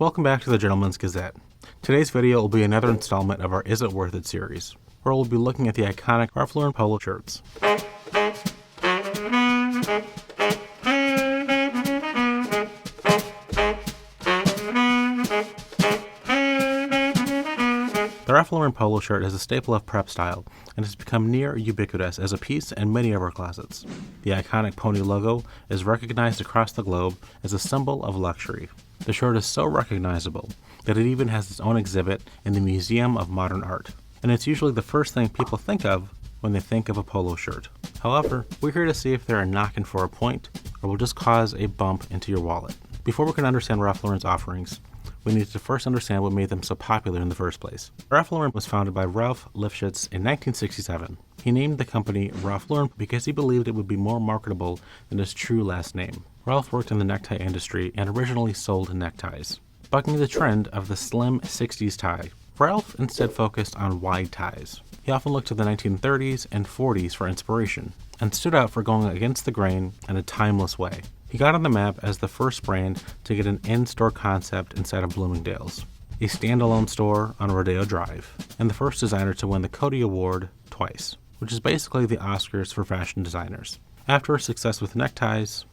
Welcome back to the Gentleman's Gazette. Today's video will be another installment of our Is It Worth It series, where we'll be looking at the iconic Ralph Lauren Polo shirts. The Ralph Lauren Polo shirt is a staple of prep style and has become near ubiquitous as a piece in many of our closets. The iconic pony logo is recognized across the globe as a symbol of luxury. The shirt is so recognizable that it even has its own exhibit in the Museum of Modern Art, and it's usually the first thing people think of when they think of a polo shirt. However, we're here to see if they're knocking for a point or will just cause a bump into your wallet. Before we can understand Ralph Lauren's offerings, we need to first understand what made them so popular in the first place. Ralph Lauren was founded by Ralph Lifshitz in 1967. He named the company Ralph Lauren because he believed it would be more marketable than his true last name. Ralph worked in the necktie industry and originally sold neckties, bucking the trend of the slim 60s tie. Ralph instead focused on wide ties. He often looked to the 1930s and 40s for inspiration, and stood out for going against the grain in a timeless way. He got on the map as the first brand to get an in-store concept inside of Bloomingdale's, a standalone store on Rodeo Drive, and the first designer to win the Coty Award twice, which is basically the Oscars for fashion designers. After a success with neckties,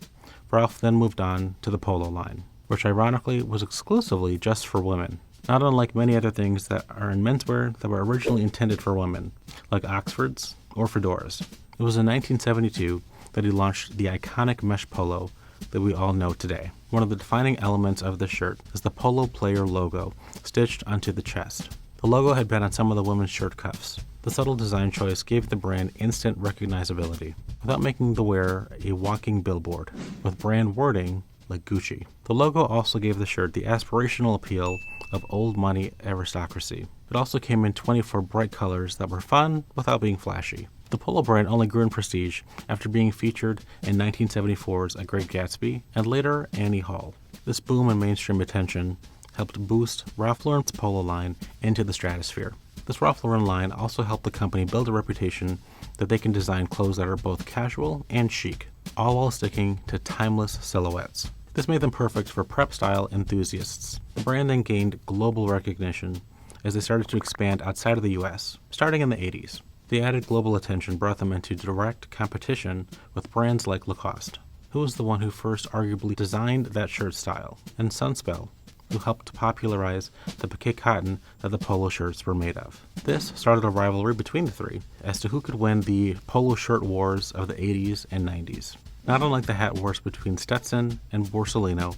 Ralph then moved on to the polo line, which ironically was exclusively just for women, not unlike many other things that are in menswear that were originally intended for women, like Oxfords or fedoras. It was in 1972 that he launched the iconic mesh polo that we all know today. One of the defining elements of this shirt is the polo player logo stitched onto the chest. The logo had been on some of the women's shirt cuffs. The subtle design choice gave the brand instant recognizability without making the wearer a walking billboard with brand wording like Gucci. The logo also gave the shirt the aspirational appeal of old money aristocracy. It also came in 24 bright colors that were fun without being flashy. The Polo brand only grew in prestige after being featured in 1974's A Great Gatsby and later Annie Hall. This boom in mainstream attention helped boost Ralph Lauren's Polo line into the stratosphere. This Ralph Lauren line also helped the company build a reputation that they can design clothes that are both casual and chic, all while sticking to timeless silhouettes. This made them perfect for prep style enthusiasts. The brand then gained global recognition as they started to expand outside of the US, starting in the 80s. The added global attention brought them into direct competition with brands like Lacoste, who was the one who first arguably designed that shirt style, and Sunspell, who helped popularize the piqué cotton that the polo shirts were made of. This started a rivalry between the three as to who could win the polo shirt wars of the 80s and 90s, not unlike the hat wars between Stetson and Borsalino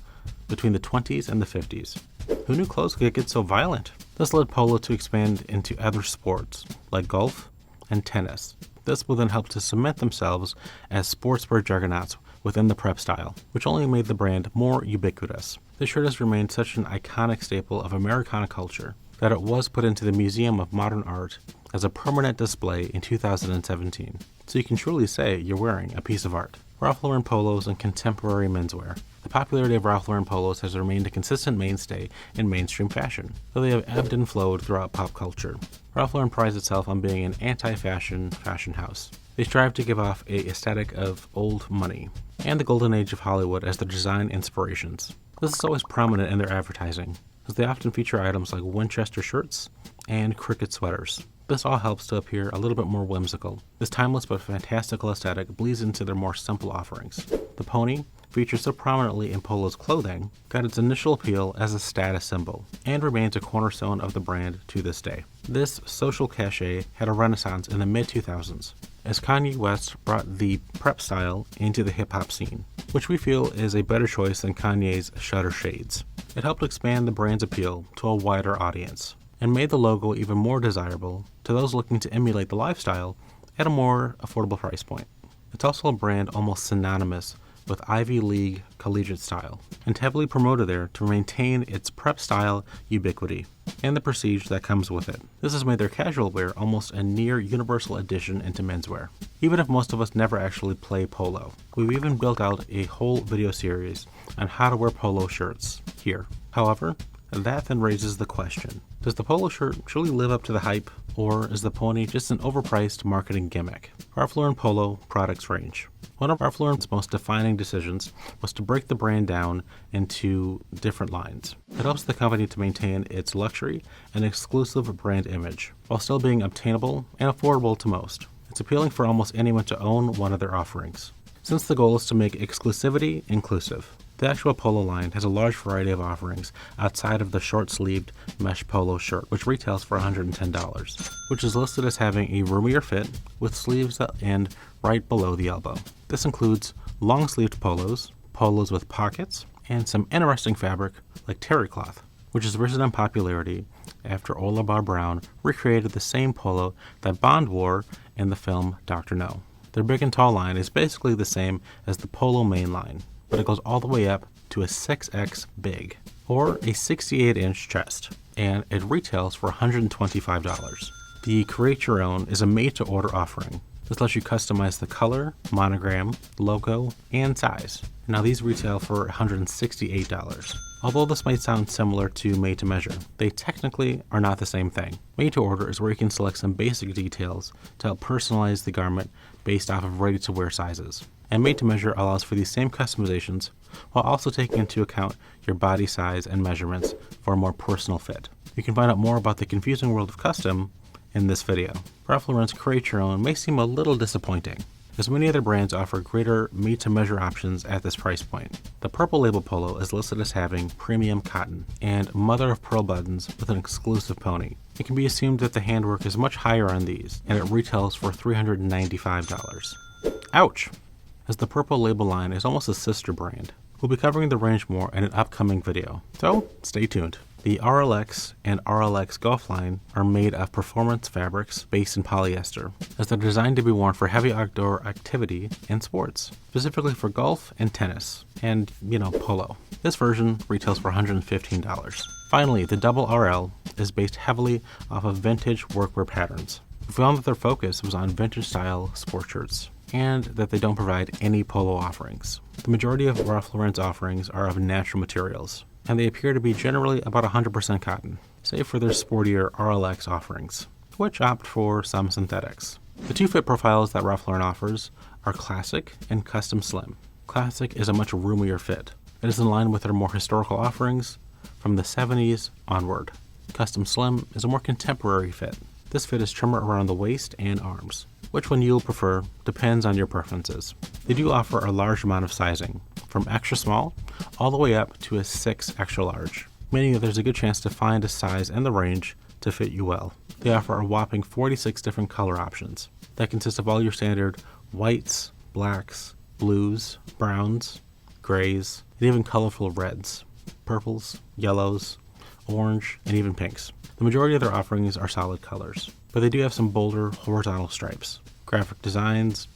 between the 20s and the 50s. Who knew clothes could get so violent? This led polo to expand into other sports like golf and tennis. This would then help to cement themselves as sportswear juggernauts within the prep style, which only made the brand more ubiquitous. This shirt has remained such an iconic staple of Americana culture that it was put into the Museum of Modern Art as a permanent display in 2017. So you can truly say you're wearing a piece of art. Ralph Lauren Polos and contemporary menswear. The popularity of Ralph Lauren Polos has remained a consistent mainstay in mainstream fashion, though they have ebbed and flowed throughout pop culture. Ralph Lauren prides itself on being an anti-fashion fashion house. They strive to give off a aesthetic of old money and the golden age of Hollywood as their design inspirations. This is always prominent in their advertising, as they often feature items like Winchester shirts and cricket sweaters. This all helps to appear a little bit more whimsical. This timeless but fantastical aesthetic bleeds into their more simple offerings. The pony, featured so prominently in Polo's clothing, got its initial appeal as a status symbol, and remains a cornerstone of the brand to this day. This social cachet had a renaissance in the mid-2000s, as Kanye West brought the prep style into the hip-hop scene, which we feel is a better choice than Kanye's Shutter Shades. It helped expand the brand's appeal to a wider audience, and made the logo even more desirable to those looking to emulate the lifestyle at a more affordable price point. It's also a brand almost synonymous with Ivy League collegiate style, and heavily promoted there to maintain its prep style ubiquity and the prestige that comes with it. This has made their casual wear almost a near universal addition into menswear, even if most of us never actually play polo. We've even built out a whole video series on how to wear polo shirts here. However, That then raises the question, does the polo shirt truly live up to the hype, or is the pony just an overpriced marketing gimmick? Ralph Lauren Polo products range. One of Ralph Lauren's most defining decisions was to break the brand down into different lines. It helps the company to maintain its luxury and exclusive brand image, while still being obtainable and affordable to most. It's appealing for almost anyone to own one of their offerings, since the goal is to make exclusivity inclusive. The actual polo line has a large variety of offerings outside of the short-sleeved mesh polo shirt, which retails for $110, which is listed as having a roomier fit with sleeves that end right below the elbow. This includes long-sleeved polos, polos with pockets, and some interesting fabric like terry cloth, which has risen in popularity after Ola Bar Brown recreated the same polo that Bond wore in the film Dr. No. Their big and tall line is basically the same as the polo main line, but it goes all the way up to a 6X big, or a 68-inch chest, and it retails for $125. The Create Your Own is a made-to-order offering. This lets you customize the color, monogram, logo, and size. Now these retail for $168. Although this might sound similar to made-to-measure, they technically are not the same thing. Made-to-order is where you can select some basic details to help personalize the garment based off of ready-to-wear sizes. And made-to-measure allows for these same customizations while also taking into account your body size and measurements for a more personal fit. You can find out more about the confusing world of custom in this video. Ralph Lauren's Create Your Own may seem a little disappointing, as many other brands offer greater made-to-measure options at this price point. The Purple Label Polo is listed as having premium cotton and mother-of-pearl buttons with an exclusive pony. It can be assumed that the handwork is much higher on these, and it retails for $395. Ouch! As the Purple Label line is almost a sister brand. We'll be covering the range more in an upcoming video, so stay tuned. The RLX and RLX Golf line are made of performance fabrics based in polyester, as they're designed to be worn for heavy outdoor activity and sports, specifically for golf and tennis, and, polo. This version retails for $115. Finally, the Double RL is based heavily off of vintage workwear patterns. We found that their focus was on vintage style sports shirts, and that they don't provide any polo offerings. The majority of Ralph Lauren's offerings are of natural materials, and they appear to be generally about 100% cotton, save for their sportier RLX offerings, which opt for some synthetics. The two fit profiles that Ralph Lauren offers are Classic and Custom Slim. Classic is a much roomier fit. It is in line with their more historical offerings from the 70s onward. Custom Slim is a more contemporary fit. This fit is trimmer around the waist and arms. Which one you'll prefer depends on your preferences. They do offer a large amount of sizing, from extra small all the way up to a 6 extra large, meaning that there's a good chance to find a size and the range to fit you well. They offer a whopping 46 different color options that consist of all your standard whites, blacks, blues, browns, grays, and even colorful reds, purples, yellows, orange, and even pinks. The majority of their offerings are solid colors, but they do have some bolder horizontal stripes, graphic designs,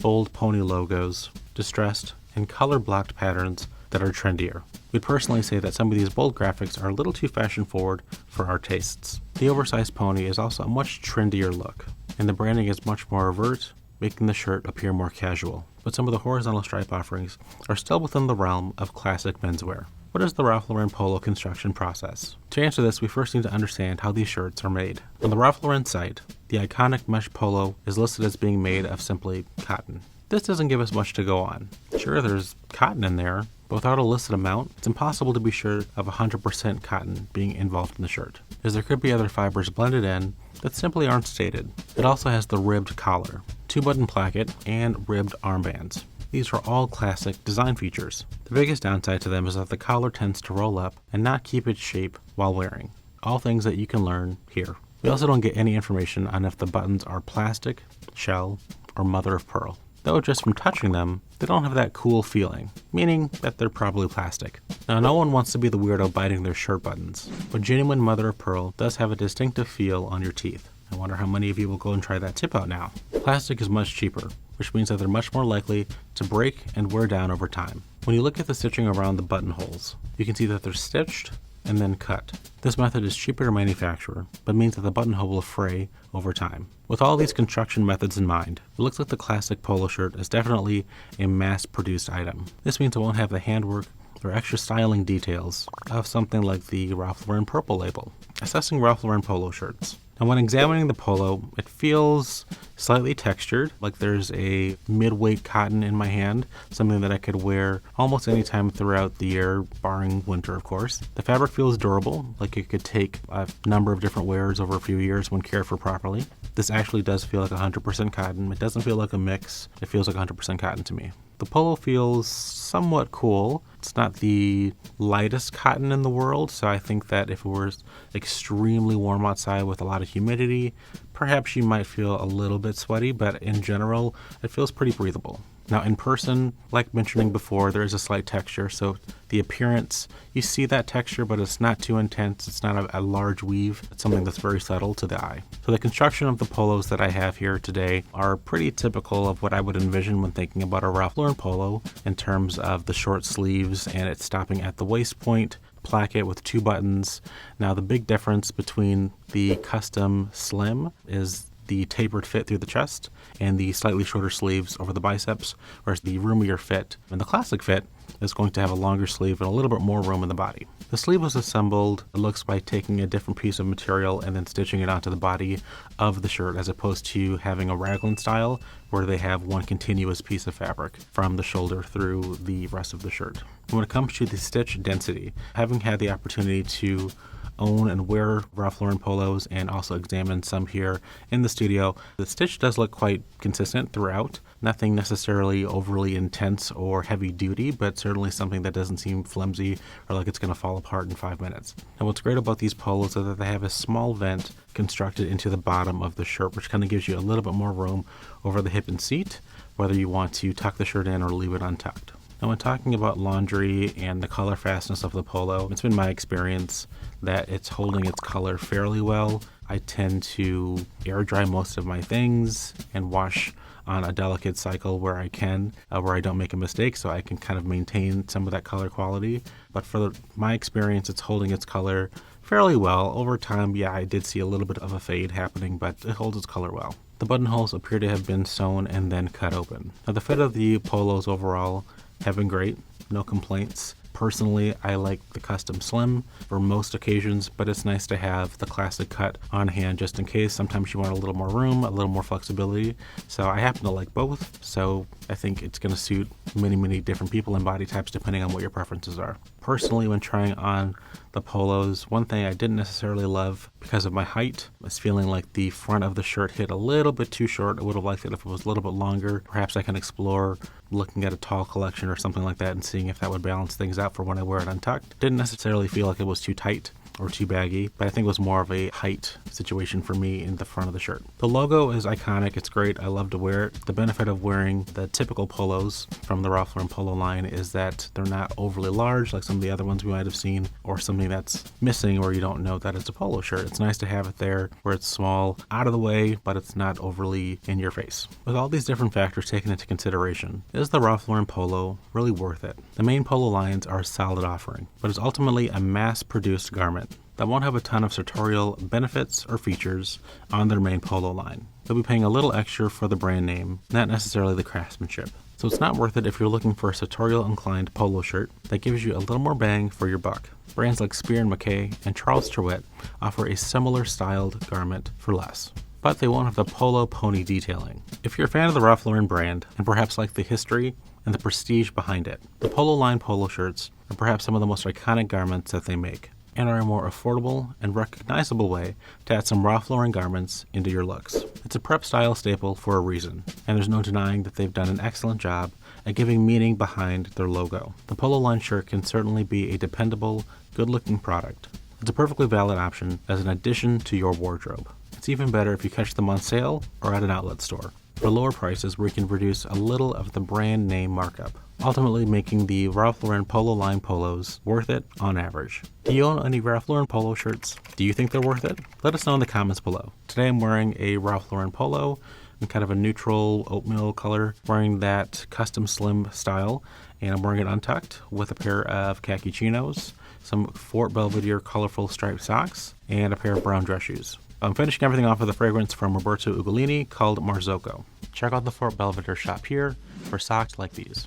bold pony logos, distressed and color-blocked patterns that are trendier. We'd personally say that some of these bold graphics are a little too fashion-forward for our tastes. The oversized pony is also a much trendier look, and the branding is much more overt, making the shirt appear more casual. But some of the horizontal stripe offerings are still within the realm of classic menswear. What is the Ralph Lauren Polo construction process? To answer this, we first need to understand how these shirts are made. On the Ralph Lauren site, the iconic mesh polo is listed as being made of simply cotton. This doesn't give us much to go on. Sure, there's cotton in there, but without a listed amount, it's impossible to be sure of 100% cotton being involved in the shirt, as there could be other fibers blended in that simply aren't stated. It also has the ribbed collar, 2-button placket, and ribbed armbands. These are all classic design features. The biggest downside to them is that the collar tends to roll up and not keep its shape while wearing. All things that you can learn here. We also don't get any information on if the buttons are plastic, shell, or mother of pearl. Though just from touching them, they don't have that cool feeling, meaning that they're probably plastic. Now, no one wants to be the weirdo biting their shirt buttons, but genuine mother of pearl does have a distinctive feel on your teeth. I wonder how many of you will go and try that tip out now. Plastic is much cheaper, which means that they're much more likely to break and wear down over time. When you look at the stitching around the buttonholes, you can see that they're stitched and then cut. This method is cheaper to manufacture, but means that the buttonhole will fray over time. With all these construction methods in mind, it looks like the classic polo shirt is definitely a mass-produced item. This means it won't have the handwork or extra styling details of something like the Ralph Lauren Purple label. Assessing Ralph Lauren Polo shirts. Now when examining the polo, it feels slightly textured, like there's a mid-weight cotton in my hand, something that I could wear almost any time throughout the year, barring winter of course. The fabric feels durable, like it could take a number of different wears over a few years when cared for properly. This actually does feel like 100% cotton. It doesn't feel like a mix. It feels like 100% cotton to me. The polo feels somewhat cool. It's not the lightest cotton in the world, so I think that if it were extremely warm outside with a lot of humidity, perhaps you might feel a little bit sweaty, but in general, it feels pretty breathable. Now in person, like mentioning before, there is a slight texture, so the appearance, you see that texture, but it's not too intense. It's not a large weave. It's something that's very subtle to the eye. So the construction of the polos that I have here today are pretty typical of what I would envision when thinking about a Ralph Lauren polo in terms of the short sleeves and it stopping at the waist point, placket with 2 buttons. Now the big difference between the custom slim is the tapered fit through the chest and the slightly shorter sleeves over the biceps, whereas the roomier fit and the classic fit is going to have a longer sleeve and a little bit more room in the body. The sleeve was assembled, it looks, by taking a different piece of material and then stitching it onto the body of the shirt, as opposed to having a raglan style where they have one continuous piece of fabric from the shoulder through the rest of the shirt. When it comes to the stitch density, having had the opportunity to own and wear Ralph Lauren polos and also examine some here in the studio, the stitch does look quite consistent throughout. Nothing necessarily overly intense or heavy duty, but certainly something that doesn't seem flimsy or like it's going to fall apart in 5 minutes. And what's great about these polos is that they have a small vent constructed into the bottom of the shirt, which kind of gives you a little bit more room over the hip and seat, whether you want to tuck the shirt in or leave it untucked. Now when talking about laundry and the color fastness of the polo, it's been my experience that it's holding its color fairly well. I tend to air dry most of my things and wash on a delicate cycle where I can, where I don't make a mistake, so I can kind of maintain some of that color quality. But for my experience, it's holding its color fairly well. Over time, yeah, I did see a little bit of a fade happening, but it holds its color well. The buttonholes appear to have been sewn and then cut open. Now the fit of the polos overall have been great, no complaints. Personally, I like the custom slim for most occasions, but it's nice to have the classic cut on hand just in case. Sometimes you want a little more room, a little more flexibility. So I happen to like both, so I think it's going to suit many different people and body types depending on what your preferences are. Personally, when trying on the polos, one thing I didn't necessarily love because of my height was feeling like the front of the shirt hit a little bit too short. I would have liked it if it was a little bit longer. Perhaps I can explore looking at a tall collection or something like that and seeing if that would balance things out for when I wear it untucked. Didn't necessarily feel like it was too tight or too baggy, but I think it was more of a height situation for me in the front of the shirt. The logo is iconic. It's great. I love to wear it. The benefit of wearing the typical polos from the Ralph Lauren Polo line is that they're not overly large like some of the other ones we might have seen, or something that's missing where you don't know that it's a polo shirt. It's nice to have it there where it's small, out of the way, but it's not overly in your face. With all these different factors taken into consideration, is the Ralph Lauren Polo really worth it? The main polo lines are a solid offering, but it's ultimately a mass-produced garment that won't have a ton of sartorial benefits or features on their main polo line. They'll be paying a little extra for the brand name, not necessarily the craftsmanship. So it's not worth it if you're looking for a sartorial inclined polo shirt that gives you a little more bang for your buck. Brands like Spear and McKay and Charles Truett offer a similar styled garment for less, but they won't have the polo pony detailing. If you're a fan of the Ralph Lauren brand and perhaps like the history and the prestige behind it, the polo line polo shirts are perhaps some of the most iconic garments that they make, and are a more affordable and recognizable way to add some Ralph Lauren garments into your looks. It's a prep style staple for a reason, and there's no denying that they've done an excellent job at giving meaning behind their logo. The polo line shirt can certainly be a dependable, good-looking product. It's a perfectly valid option as an addition to your wardrobe. It's even better if you catch them on sale or at an outlet store for lower prices where you can reduce a little of the brand name markup, ultimately making the Ralph Lauren Polo line polos worth it on average. Do you own any Ralph Lauren Polo shirts? Do you think they're worth it? Let us know in the comments below. Today I'm wearing a Ralph Lauren Polo in kind of a neutral oatmeal color, wearing that custom slim style, and I'm wearing it untucked with a pair of khaki chinos, some Fort Belvedere colorful striped socks, and a pair of brown dress shoes. I'm finishing everything off with a fragrance from Roberto Ugolini called Marzocco. Check out the Fort Belvedere shop here for socks like these.